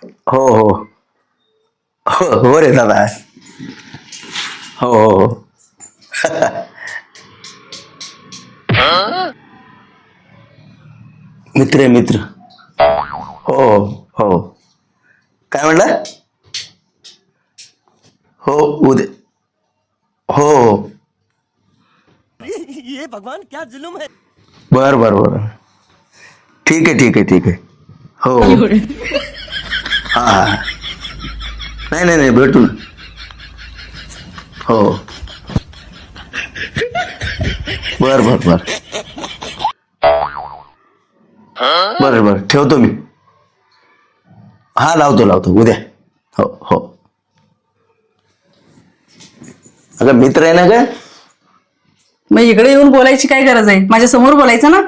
हो हो हो हो रे दादा. हो हो हो. मित्र आहे मित्र. हो हो हो. काय म्हणला? हो उद्या. हो हो. बर बर बर. ठीक आहे ठीक आहे ठीक आहे. हो हो. हा हा. नाही नाही नाही भेटू ना. हो बर बर बर. बर बर ठेवतो मी. हा लावतो लावतो उद्या. हो हो. अगं मित्र आहे ना ग. मग इकडे येऊन बोलायची काय गरज आहे, माझ्या समोर बोलायचं ना.